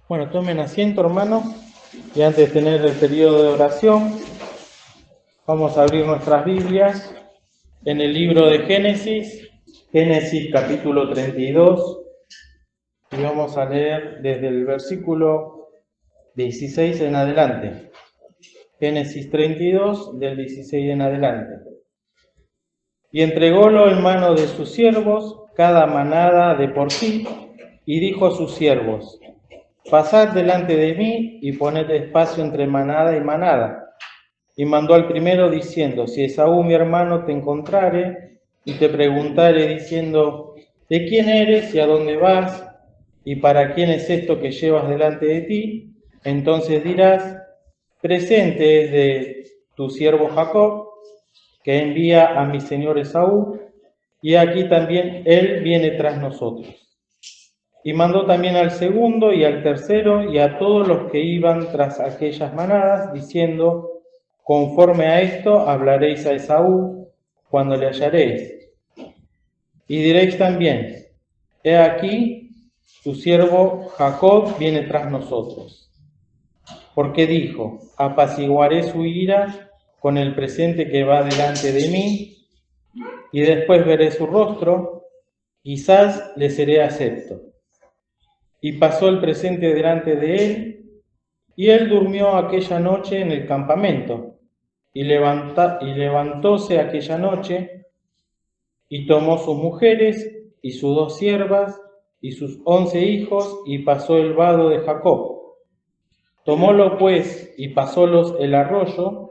Bueno, tomen asiento, hermanos, y antes de tener el periodo de oración, vamos a abrir nuestras Biblias en el libro de Génesis, Génesis capítulo 32, y vamos a leer desde el versículo 16 en adelante. Génesis 32, del 16 en adelante. Y entrególo en mano de sus siervos, cada manada de por sí, y dijo a sus siervos: pasad delante de mí y poned espacio entre manada y manada. Y mandó al primero diciendo: si Esaú mi hermano te encontrare y te preguntare diciendo: ¿de quién eres y a dónde vas? ¿Y para quién es esto que llevas delante de ti? Entonces dirás: presente es de tu siervo Jacob, que envía a mi señor Esaú, y aquí también él viene tras nosotros. Y mandó también al segundo y al tercero y a todos los que iban tras aquellas manadas, diciendo: conforme a esto hablaréis a Esaú cuando le hallaréis. Y diréis también: he aquí, tu siervo Jacob viene tras nosotros. Porque dijo: apaciguaré su ira con el presente que va delante de mí, y después veré su rostro, quizás le seré acepto. Y pasó el presente delante de él, y él durmió aquella noche en el campamento, y levantóse aquella noche, y tomó sus mujeres, y sus 2 siervas, y sus 11 hijos, y pasó el vado de Jacob. Tomólo pues, y pasólos el arroyo,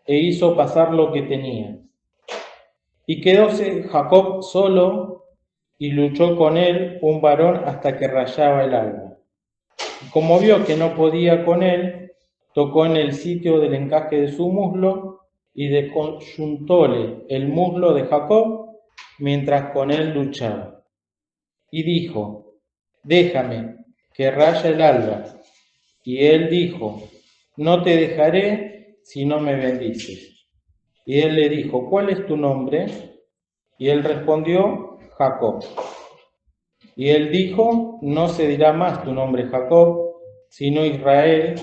e hizo pasar lo que tenía. Y quedóse Jacob solo, y luchó con él un varón hasta que rayaba el alba. Como vio que no podía con él, tocó en el sitio del encaje de su muslo y descoyuntóle el muslo de Jacob mientras con él luchaba. Y dijo: déjame, que raya el alba. Y él dijo: no te dejaré si no me bendices. Y él le dijo: ¿cuál es tu nombre? Y él respondió: Jacob. Y él dijo: no se dirá más tu nombre Jacob, sino Israel,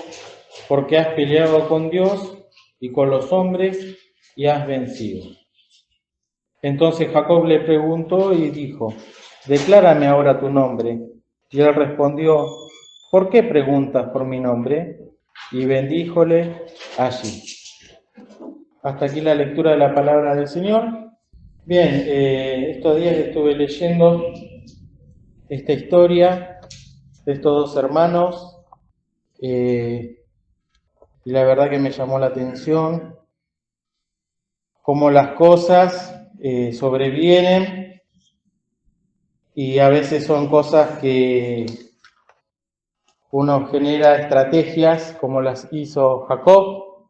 porque has peleado con Dios y con los hombres y has vencido. Entonces Jacob le preguntó y dijo: declárame ahora tu nombre. Y él respondió: ¿por qué preguntas por mi nombre? Y bendíjole allí. Hasta aquí la lectura de la palabra del Señor. Bien, estos días estuve leyendo esta historia de estos 2 hermanos, y la verdad que me llamó la atención cómo las cosas sobrevienen, y a veces son cosas que uno genera estrategias como las hizo Jacob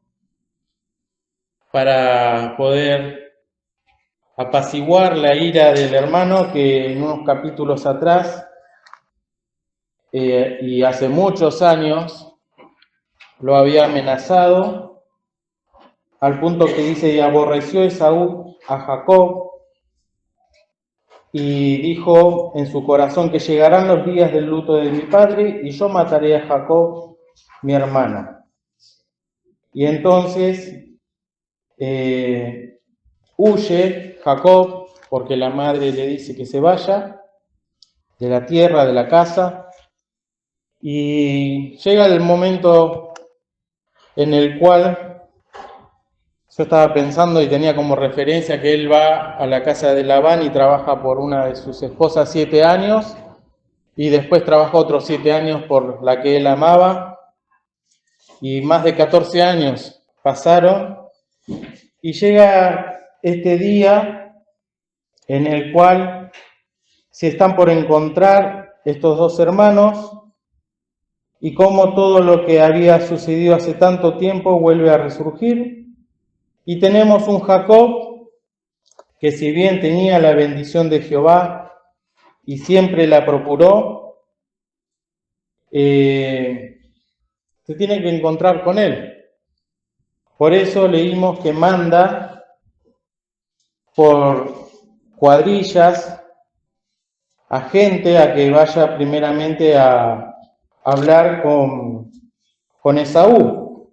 para poder apaciguar la ira del hermano que en unos capítulos atrás y hace muchos años lo había amenazado, al punto que dice: y aborreció Esaú a Jacob, y dijo en su corazón: que llegarán los días del luto de mi padre, y yo mataré a Jacob, mi hermano. Y entonces huye Jacob, porque la madre le dice que se vaya de la tierra, de la casa, y llega el momento en el cual yo estaba pensando y tenía como referencia que él va a la casa de Labán y trabaja por una de sus esposas 7 años, y después trabaja otros 7 años por la que él amaba, y más de 14 años pasaron, y llega este día en el cual se están por encontrar estos 2 hermanos, y cómo todo lo que había sucedido hace tanto tiempo vuelve a resurgir. Y tenemos un Jacob que, si bien tenía la bendición de Jehová y siempre la procuró, se tiene que encontrar con él. Por eso leímos que manda por cuadrillas a gente a que vaya primeramente a hablar con Esaú.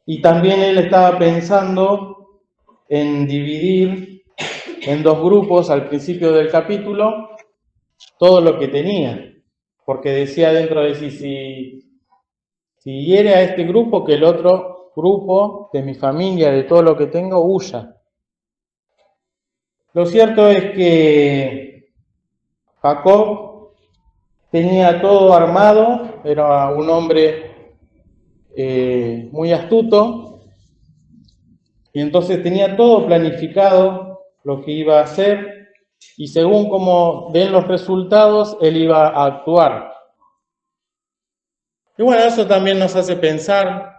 Y también él estaba pensando en dividir en dos grupos al principio del capítulo todo lo que tenía, porque decía dentro de sí, si hiere a este grupo, que el otro grupo de mi familia, de todo lo que tengo, huya. Lo cierto es que Jacob tenía todo armado, era un hombre muy astuto, y entonces tenía todo planificado lo que iba a hacer, y según como den los resultados, él iba a actuar. Y bueno, eso también nos hace pensar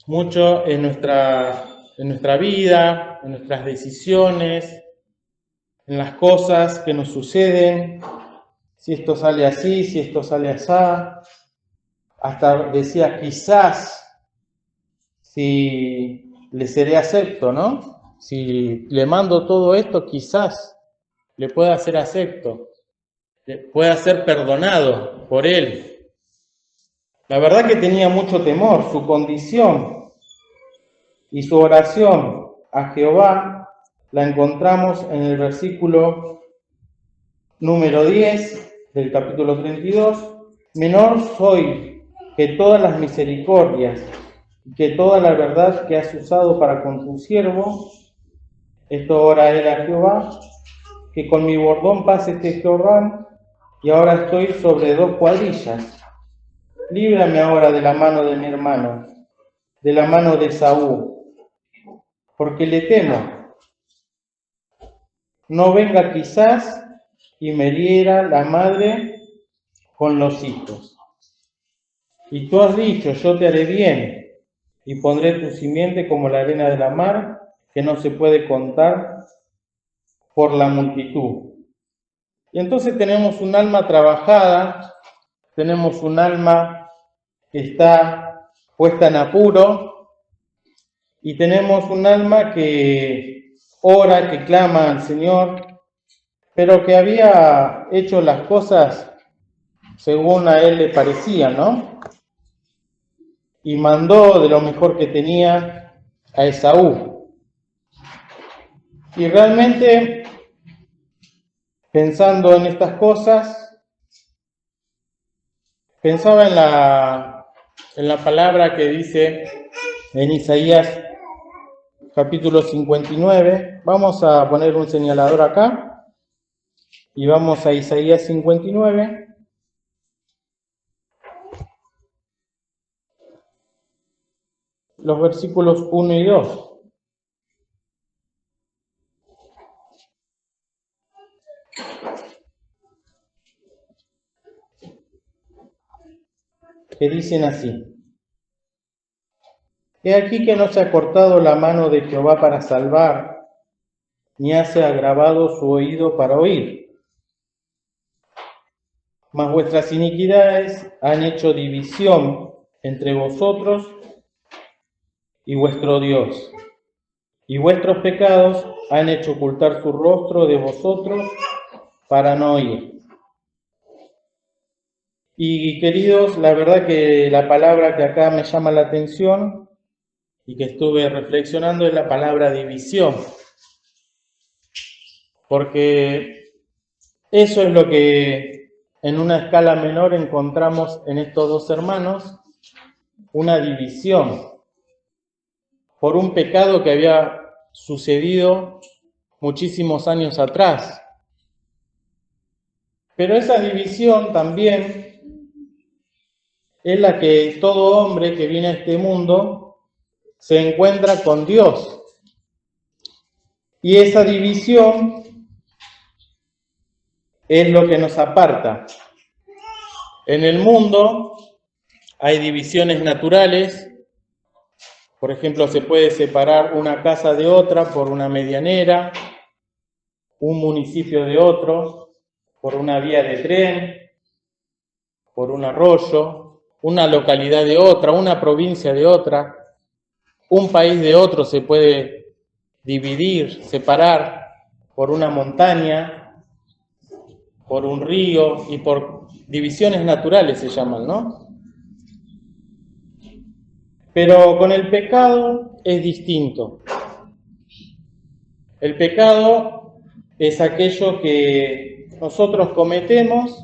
mucho en nuestra vida, en nuestras decisiones, en las cosas que nos suceden, si esto sale así, si esto sale así. Hasta decía, quizás, si le seré acepto, ¿no? Si le mando todo esto, quizás le pueda ser acepto, le pueda ser perdonado por él. La verdad que tenía mucho temor, su condición y su oración a Jehová la encontramos en el versículo número 10 del capítulo 32. Menor soy que todas las misericordias y que toda la verdad que has usado para con tu siervo. Esto ora él a Jehová, que con mi bordón pase este Jordán, y ahora estoy sobre 2 cuadrillas. Líbrame ahora de la mano de mi hermano, de la mano de Esaú, porque le temo. No venga quizás y me hiera la madre con los hijos. Y tú has dicho, yo te haré bien, y pondré tu simiente como la arena de la mar, que no se puede contar por la multitud. Y entonces tenemos un alma trabajada, tenemos un alma que está puesta en apuro, y tenemos un alma que ora, que clama al Señor, pero que había hecho las cosas según a él le parecía, ¿no? Y mandó de lo mejor que tenía a Esaú. Y realmente, pensando en estas cosas, pensaba en la palabra que dice en Isaías capítulo 59. Vamos a poner un señalador acá y vamos a Isaías 59. Los versículos 1 y 2. Que dicen así: He aquí que no se ha cortado la mano de Jehová para salvar, ni hace agravado su oído para oír. Mas vuestras iniquidades han hecho división entre vosotros y vuestro Dios, y vuestros pecados han hecho ocultar su rostro de vosotros para no oír. Y queridos, la verdad que la palabra que acá me llama la atención y que estuve reflexionando es la palabra división, porque eso es lo que en una escala menor encontramos en estos dos hermanos, una división por un pecado que había sucedido muchísimos años atrás. Pero esa división también es la que todo hombre que viene a este mundo se encuentra con Dios. Y esa división es lo que nos aparta. En el mundo hay divisiones naturales. Por ejemplo, se puede separar una casa de otra por una medianera, un municipio de otro por una vía de tren, por un arroyo, una localidad de otra, una provincia de otra, un país de otro se puede dividir, separar por una montaña, por un río y por divisiones naturales se llaman, ¿no? Pero con el pecado es distinto. El pecado es aquello que nosotros cometemos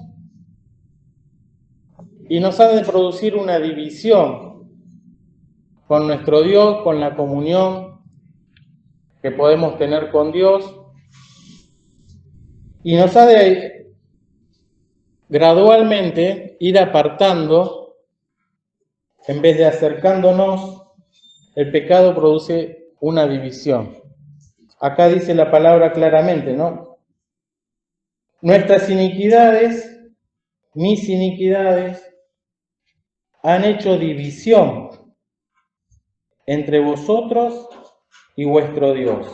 y nos ha de producir una división con nuestro Dios, con la comunión que podemos tener con Dios, y nos ha de gradualmente ir apartando, en vez de acercándonos. El pecado produce una división. Acá dice la palabra claramente, ¿no? Nuestras iniquidades, mis iniquidades, han hecho división entre vosotros y vuestro Dios.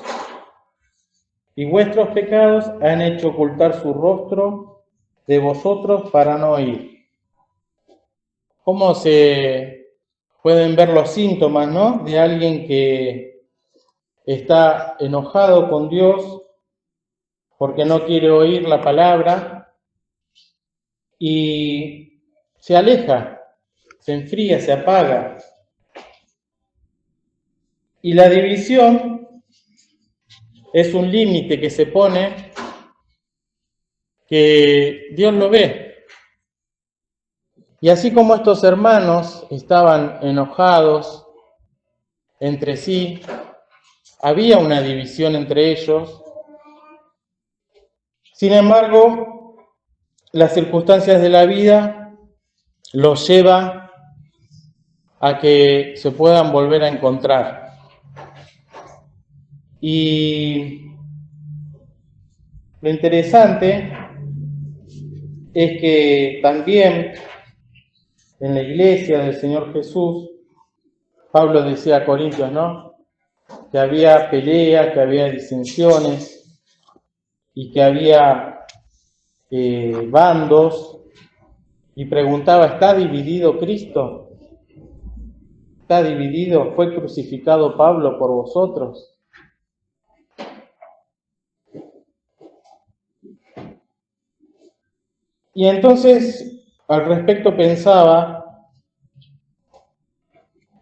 Y vuestros pecados han hecho ocultar su rostro de vosotros para no oír. ¿Cómo se pueden ver los síntomas, ¿no?, de alguien que está enojado con Dios porque no quiere oír la palabra y se aleja, se enfría, se apaga? Y la división es un límite que se pone, que Dios lo ve. Y así como estos hermanos estaban enojados entre sí, había una división entre ellos. Sin embargo, las circunstancias de la vida los lleva a que se puedan volver a encontrar. Y lo interesante es que también en la iglesia del Señor Jesús, Pablo decía a Corintios, ¿no?, que había peleas, que había disensiones y que había bandos, y preguntaba: ¿está dividido Cristo? ¿Está dividido? ¿Fue crucificado Pablo por vosotros? Y entonces al respecto pensaba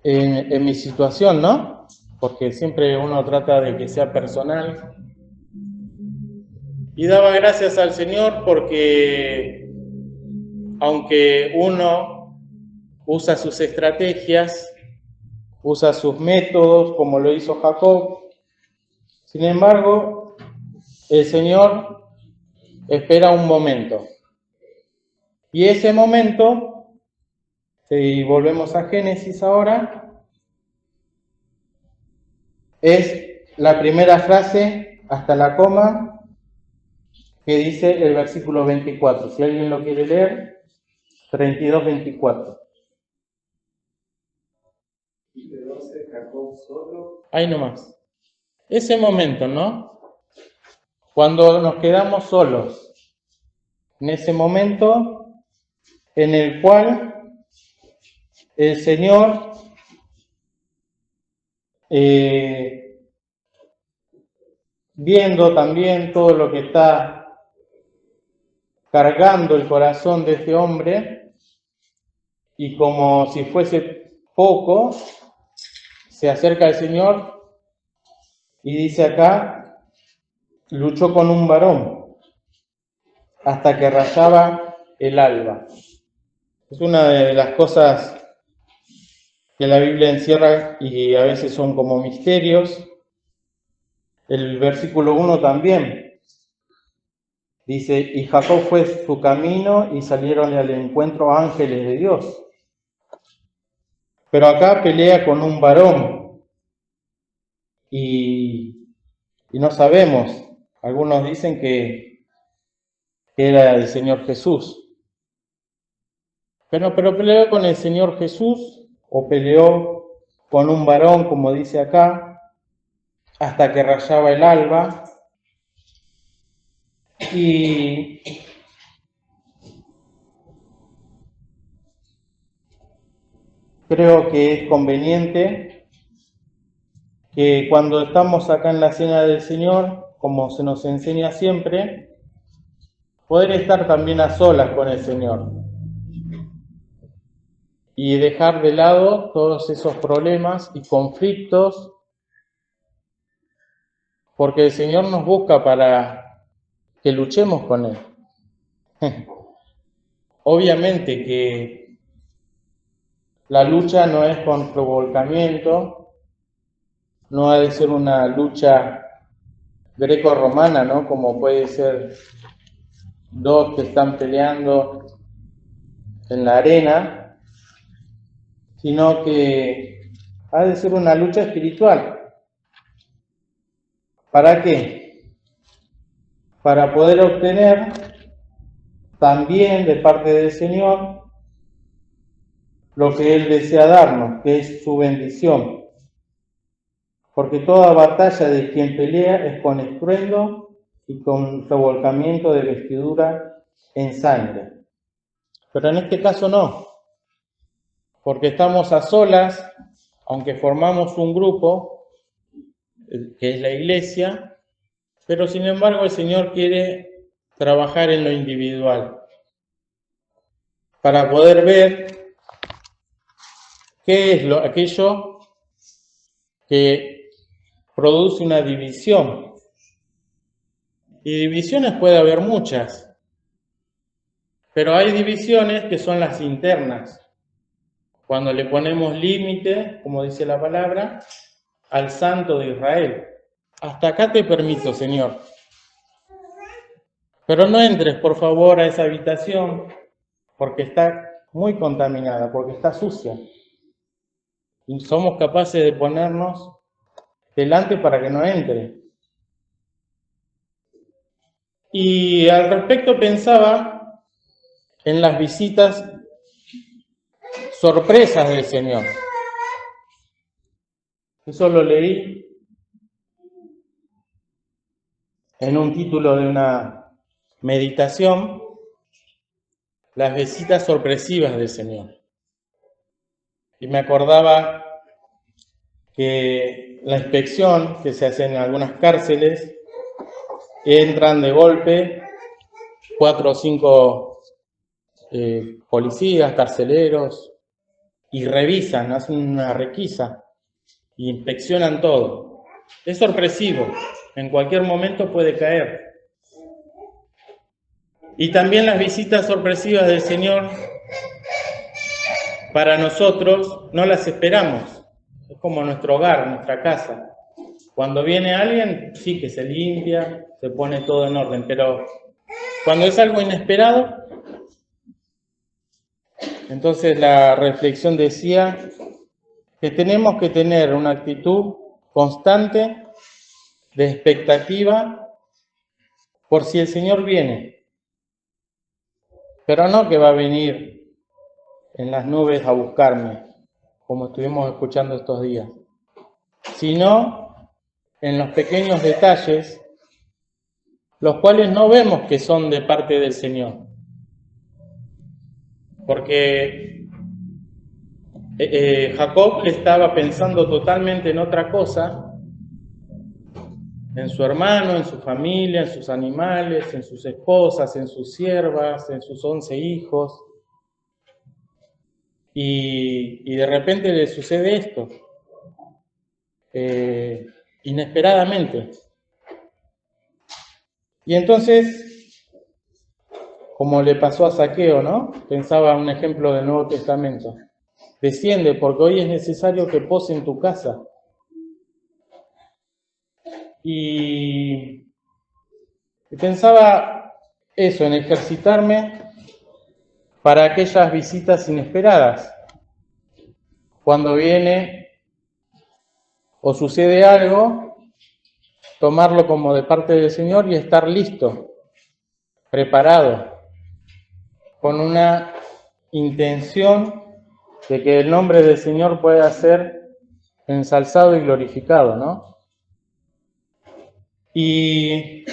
en mi situación, ¿no? Porque siempre uno trata de que sea personal. Y daba gracias al Señor porque, aunque uno usa sus estrategias, usa sus métodos, como lo hizo Jacob, sin embargo, el Señor espera un momento. Y ese momento, si volvemos a Génesis ahora, es la primera frase hasta la coma que dice el versículo 24. Si alguien lo quiere leer, 32-24. Y quedóse Jacob solo. Ahí nomás. Ese momento, ¿no? Cuando nos quedamos solos. En ese momento en el cual el Señor viendo también todo lo que está cargando el corazón de este hombre, y como si fuese poco, se acerca al Señor y dice acá: luchó con un varón hasta que rayaba el alba. Es una de las cosas que la Biblia encierra y a veces son como misterios. El versículo 1 también dice: y Jacob fue su camino y salieron al encuentro ángeles de Dios. Pero acá pelea con un varón y no sabemos. Algunos dicen que era el Señor Jesús. Pero peleó con el Señor Jesús o peleó con un varón, como dice acá, hasta que rayaba el alba. Y creo que es conveniente que cuando estamos acá en la cena del Señor, como se nos enseña siempre, poder estar también a solas con el Señor. y dejar de lado todos esos problemas y conflictos, porque el Señor nos busca para que luchemos con Él. Obviamente que la lucha no es con revolcamiento, no ha de ser una lucha greco-romana, ¿no? Como puede ser dos que están peleando en la arena, sino que ha de ser una lucha espiritual. ¿Para qué? Para poder obtener también de parte del Señor lo que Él desea darnos, que es su bendición. Porque toda batalla de quien pelea es con estruendo y con revolcamiento de vestidura en sangre. Pero en este caso no, porque estamos a solas, aunque formamos un grupo, que es la iglesia, pero sin embargo el Señor quiere trabajar en lo individual, para poder ver qué es aquello que produce una división. Y divisiones puede haber muchas, pero hay divisiones que son las internas, cuando le ponemos límite, como dice la palabra, al Santo de Israel. Hasta acá te permito, Señor. Pero no entres, por favor, a esa habitación, porque está muy contaminada, porque está sucia. Y somos capaces de ponernos delante para que no entre. Y al respecto pensaba en las visitas sorpresas del Señor. Eso lo leí en un título de una meditación, las visitas sorpresivas del Señor. Y me acordaba que la inspección que se hace en algunas cárceles, entran de golpe 4 o 5 policías, carceleros, y revisan, hacen una requisa y inspeccionan todo. Es sorpresivo, en cualquier momento puede caer. Y también las visitas sorpresivas del Señor, para nosotros no las esperamos. Es como nuestro hogar, nuestra casa. Cuando viene alguien, sí que se limpia, se pone todo en orden, pero cuando es algo inesperado, entonces la reflexión decía que tenemos que tener una actitud constante de expectativa por si el Señor viene, pero no que va a venir en las nubes a buscarme, como estuvimos escuchando estos días, sino en los pequeños detalles, los cuales no vemos que son de parte del Señor. Porque Jacob estaba pensando totalmente en otra cosa, en su hermano, en su familia, en sus animales, en sus esposas, en sus siervas, en sus 11 hijos. Y de repente le sucede esto, inesperadamente. Y entonces, como le pasó a Zaqueo, ¿no? Pensaba un ejemplo del Nuevo Testamento. Desciende, porque hoy es necesario que pose en tu casa. Y pensaba eso, en ejercitarme para aquellas visitas inesperadas. Cuando viene o sucede algo, tomarlo como de parte del Señor y estar listo, preparado, con una intención de que el nombre del Señor pueda ser ensalzado y glorificado, ¿no? Y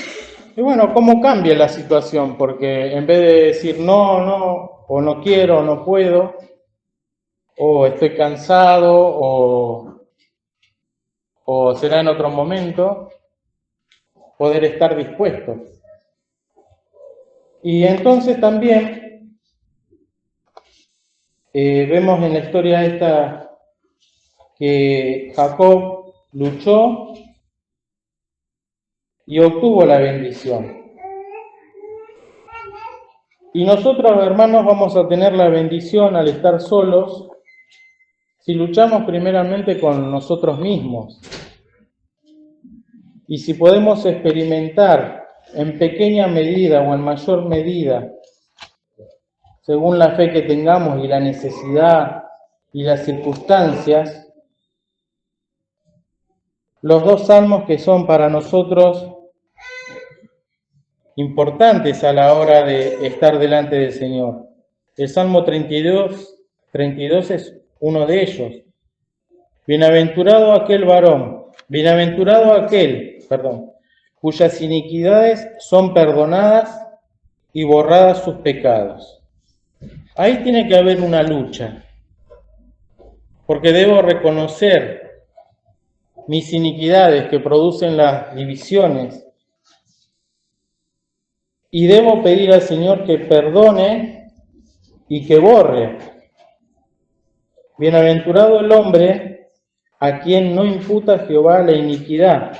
bueno, ¿cómo cambia la situación? Porque en vez de decir no, o no quiero, o no puedo, o estoy cansado, o será en otro momento, poder estar dispuesto. Y entonces también Vemos en la historia esta que Jacob luchó y obtuvo la bendición. Y nosotros, hermanos, vamos a tener la bendición al estar solos si luchamos primeramente con nosotros mismos. Y si podemos experimentar en pequeña medida o en mayor medida, según la fe que tengamos y la necesidad y las circunstancias, los dos salmos que son para nosotros importantes a la hora de estar delante del Señor. El Salmo 32 es uno de ellos. Bienaventurado aquel cuyas iniquidades son perdonadas y borradas sus pecados. Ahí tiene que haber una lucha, porque debo reconocer mis iniquidades que producen las divisiones y debo pedir al Señor que perdone y que borre. Bienaventurado el hombre a quien no imputa Jehová la iniquidad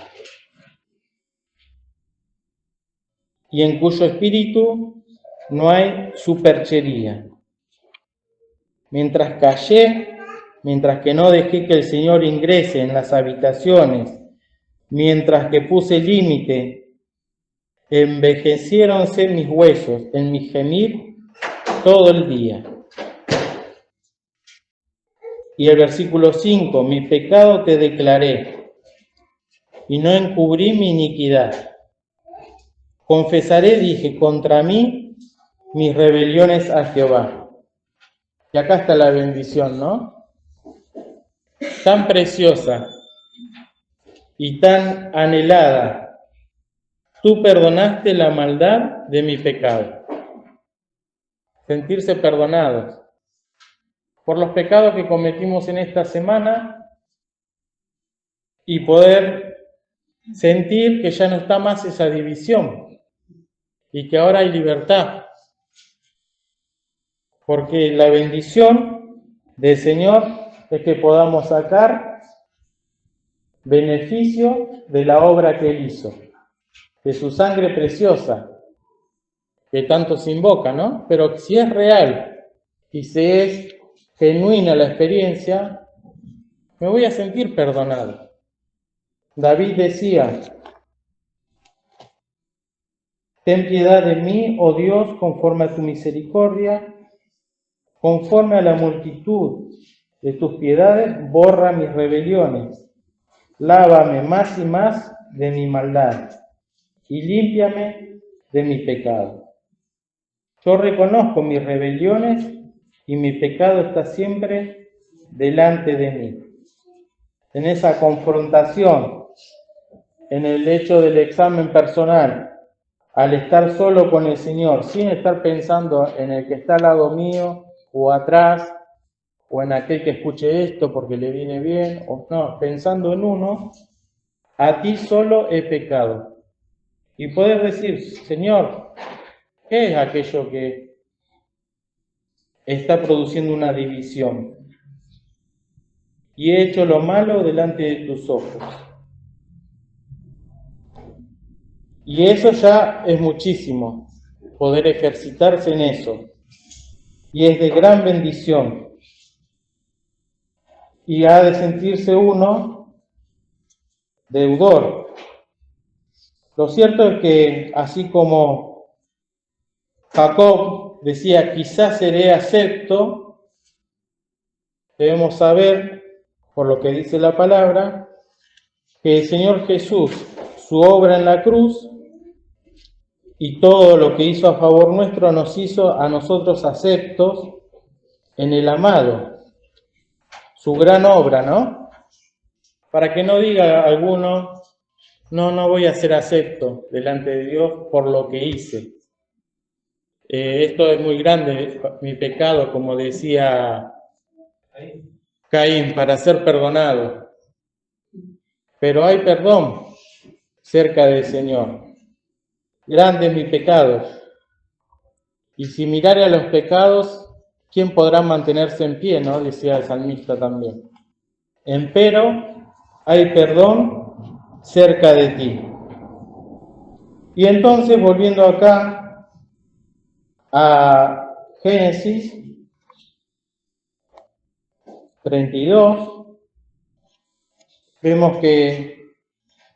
y en cuyo espíritu no hay superchería. Mientras que no dejé que el Señor ingrese en las habitaciones, mientras que puse límite, envejeciéronse mis huesos en mi gemir todo el día. Y el versículo 5, mi pecado te declaré, y no encubrí mi iniquidad. Confesaré, dije, contra mí mis rebeliones a Jehová. Y acá está la bendición, ¿no? Tan preciosa y tan anhelada. Tú perdonaste la maldad de mi pecado. Sentirse perdonados por los pecados que cometimos en esta semana y poder sentir que ya no está más esa división y que ahora hay libertad. Porque la bendición del Señor es que podamos sacar beneficio de la obra que Él hizo, de su sangre preciosa, que tanto se invoca, ¿no? Pero si es real y si es genuina la experiencia, me voy a sentir perdonado. David decía, ten piedad de mí, oh Dios, conforme a tu misericordia, conforme a la multitud de tus piedades, borra mis rebeliones. Lávame más y más de mi maldad y límpiame de mi pecado. Yo reconozco mis rebeliones y mi pecado está siempre delante de mí. En esa confrontación, en el hecho del examen personal, al estar solo con el Señor, sin estar pensando en el que está al lado mío o atrás, o en aquel que escuche esto porque le viene bien, o no, pensando en uno, a ti solo he pecado. Y poder decir, Señor, ¿qué es aquello que está produciendo una división? Y he hecho lo malo delante de tus ojos. Y eso ya es muchísimo, poder ejercitarse en eso. Y es de gran bendición. Y ha de sentirse uno deudor. Lo cierto es que, así como Jacob decía, quizás seré acepto, debemos saber, por lo que dice la palabra, que el Señor Jesús, su obra en la cruz y todo lo que hizo a favor nuestro, nos hizo a nosotros aceptos en el amado, su gran obra, ¿no? Para que no diga alguno, no voy a ser acepto delante de Dios por lo que hice. Esto es muy grande, mi pecado, como decía Caín, para ser perdonado. Pero hay perdón cerca del Señor. Grande es mi pecado. Y si mirare a los pecados ¿quién podrá mantenerse en pie?, ¿no? Decía el salmista también. Empero hay perdón cerca de ti. Y entonces, volviendo acá a Génesis 32, vemos que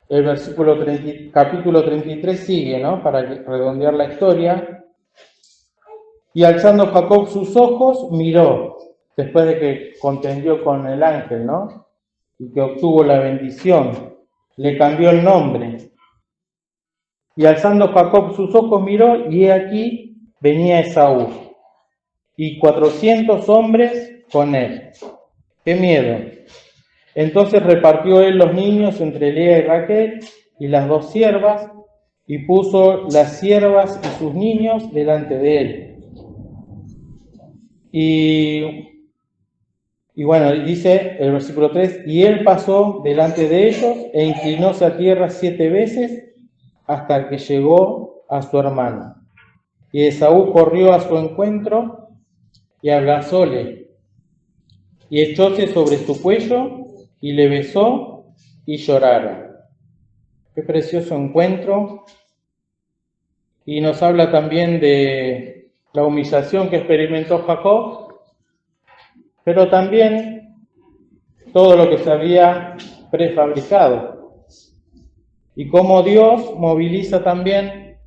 el capítulo 33 sigue, ¿no? Para redondear la historia. Y alzando Jacob sus ojos, miró, después de que contendió con el ángel, ¿no? Y que obtuvo la bendición, le cambió el nombre. Y alzando Jacob sus ojos, miró, y he aquí venía Esaú, y 400 hombres con él. ¡Qué miedo! Entonces repartió él los niños entre Lea y Raquel y las dos siervas, y puso las siervas y sus niños delante de él. Y bueno, dice el versículo 3, y él pasó delante de ellos e inclinóse a tierra 7 veces hasta que llegó a su hermano. Y Esaú corrió a su encuentro y abrazóle, y echóse sobre su cuello y le besó y lloraron. Qué precioso encuentro. Y nos habla también de la humillación que experimentó Jacob, pero también todo lo que se había prefabricado. Y cómo Dios moviliza también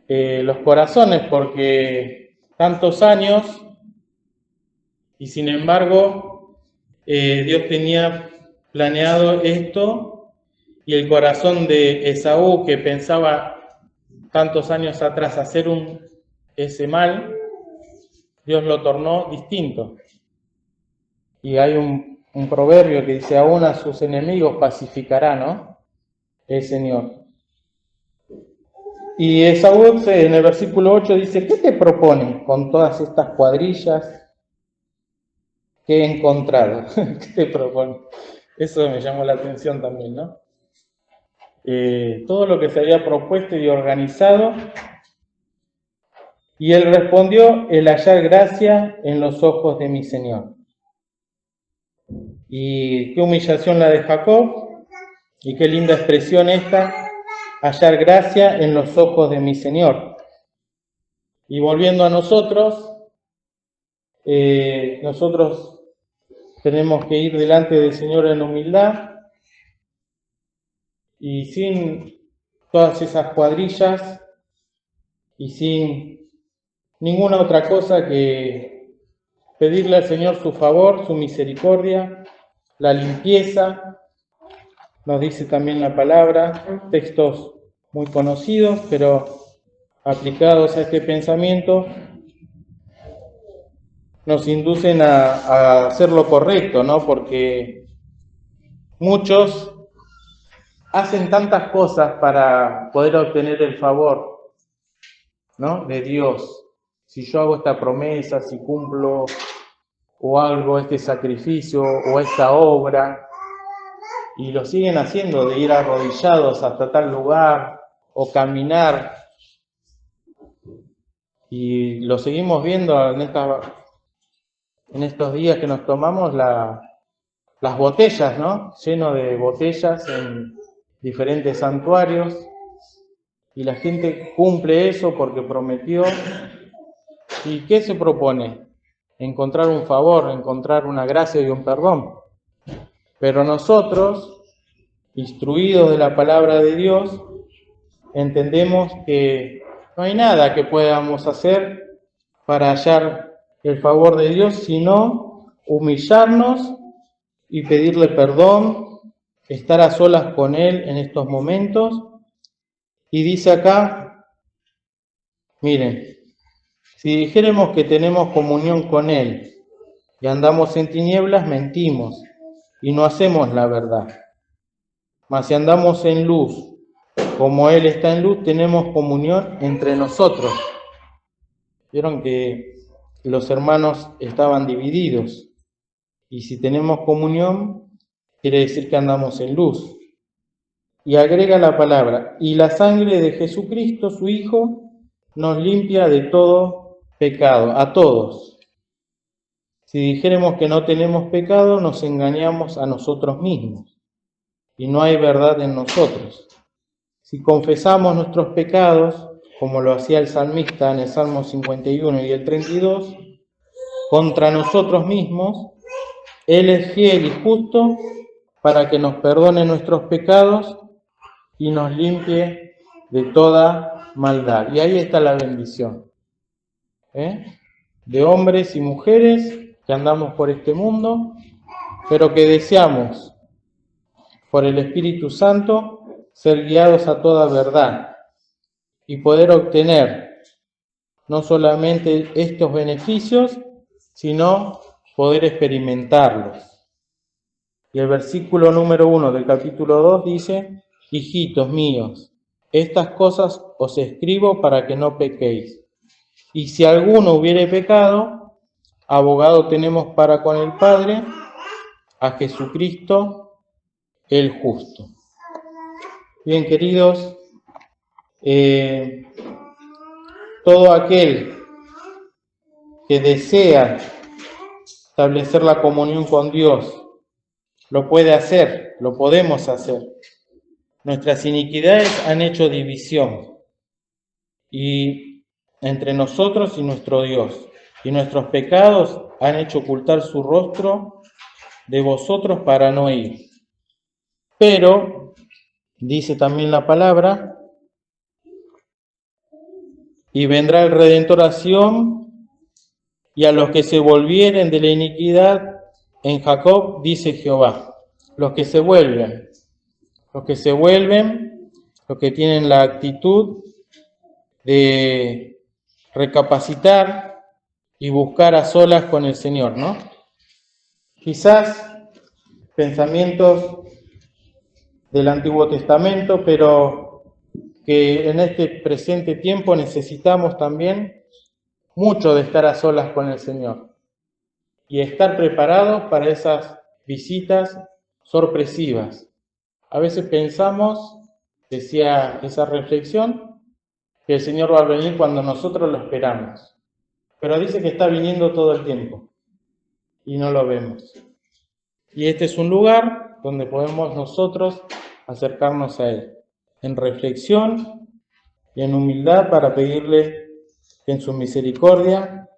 los corazones, porque tantos años, y sin embargo Dios tenía planeado esto, y el corazón de Esaú, que pensaba tantos años atrás hacer ese mal, Dios lo tornó distinto. Y hay un proverbio que dice, aún a sus enemigos pacificará, ¿no? El Señor. Y Esaú en el versículo 8 dice, ¿qué te proponen con todas estas cuadrillas que he encontrado? ¿Qué te proponen? Eso me llamó la atención también, ¿no? Todo lo que se había propuesto y organizado. Y él respondió, el hallar gracia en los ojos de mi Señor. Y qué humillación la de Jacob, y qué linda expresión esta, hallar gracia en los ojos de mi Señor. Y volviendo a nosotros, nosotros tenemos que ir delante del Señor en humildad y sin todas esas cuadrillas y sin ninguna otra cosa que pedirle al Señor su favor, su misericordia, la limpieza. Nos dice también la palabra, textos muy conocidos, pero aplicados a este pensamiento, nos inducen a hacer lo correcto, ¿no? Porque muchos hacen tantas cosas para poder obtener el favor, ¿no? De Dios. Si yo hago esta promesa, si cumplo o hago este sacrificio o esta obra, y lo siguen haciendo, de ir arrodillados hasta tal lugar o caminar, y lo seguimos viendo en estos días que nos tomamos las botellas, ¿no? Lleno de botellas en diferentes santuarios, y la gente cumple eso porque prometió. ¿Y qué se propone? Encontrar un favor, encontrar una gracia y un perdón. Pero nosotros, instruidos de la palabra de Dios, entendemos que no hay nada que podamos hacer para hallar el favor de Dios, sino humillarnos y pedirle perdón, estar a solas con Él en estos momentos. Y dice acá, miren, si dijéremos que tenemos comunión con Él y andamos en tinieblas, mentimos y no hacemos la verdad. Mas si andamos en luz, como Él está en luz, tenemos comunión entre nosotros. Vieron que los hermanos estaban divididos. Y si tenemos comunión, quiere decir que andamos en luz. Y agrega la palabra, y la sangre de Jesucristo, su Hijo, nos limpia de todo pecado, a todos. Si dijéremos que no tenemos pecado, nos engañamos a nosotros mismos y no hay verdad en nosotros. Si confesamos nuestros pecados, como lo hacía el salmista en el Salmo 51 y el 32, contra nosotros mismos, Él es fiel y justo para que nos perdone nuestros pecados y nos limpie de toda maldad. Y ahí está la bendición, de hombres y mujeres que andamos por este mundo, pero que deseamos, por el Espíritu Santo, ser guiados a toda verdad y poder obtener no solamente estos beneficios, sino poder experimentarlos. Y el versículo número 1 del capítulo 2 dice: hijitos míos, estas cosas os escribo para que no pequéis. Y si alguno hubiere pecado, abogado tenemos para con el Padre, a Jesucristo el justo. Bien, queridos, todo aquel que desea establecer la comunión con Dios, lo puede hacer, lo podemos hacer. Nuestras iniquidades han hecho división y entre nosotros y nuestro Dios, y nuestros pecados han hecho ocultar su rostro de vosotros para no ir. Pero, dice también la palabra, y vendrá el Redentor a Sión, y a los que se volvieren de la iniquidad en Jacob, dice Jehová. Los que se vuelven, los que tienen la actitud de recapacitar y buscar a solas con el Señor, ¿no? Quizás pensamientos del Antiguo Testamento, pero que en este presente tiempo necesitamos también mucho de estar a solas con el Señor y estar preparados para esas visitas sorpresivas. A veces pensamos, decía esa reflexión, que el Señor va a venir cuando nosotros lo esperamos, pero dice que está viniendo todo el tiempo y no lo vemos. Y este es un lugar donde podemos nosotros acercarnos a Él en reflexión y en humildad para pedirle que en su misericordia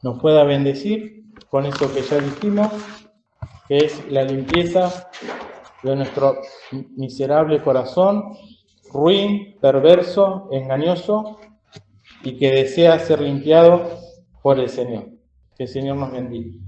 nos pueda bendecir con eso que ya dijimos, que es la limpieza de nuestro miserable corazón, ruin, perverso, engañoso, y que desea ser limpiado por el Señor. Que el Señor nos bendiga.